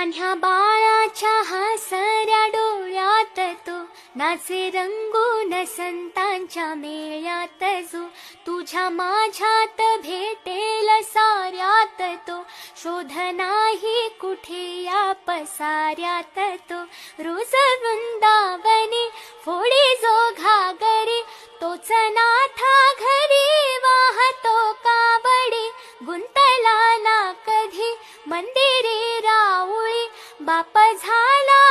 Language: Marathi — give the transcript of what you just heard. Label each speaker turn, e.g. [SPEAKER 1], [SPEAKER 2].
[SPEAKER 1] लहान्या बाळाच्या हसऱ्या डोळ्यात तो नाचे रंगून संतांच्या मेळ्यात जो. तुझ्या माझ्यात भेटेल साऱ्यात तो, शोध नाही कुठे या पसाऱ्यात तो. रोज वृंदावनी फोडी जो घागरी, तोच नाथा घरी वाहतो कावडी. गुंतला ना कधी मंदिरी राऊळी, बाप झाला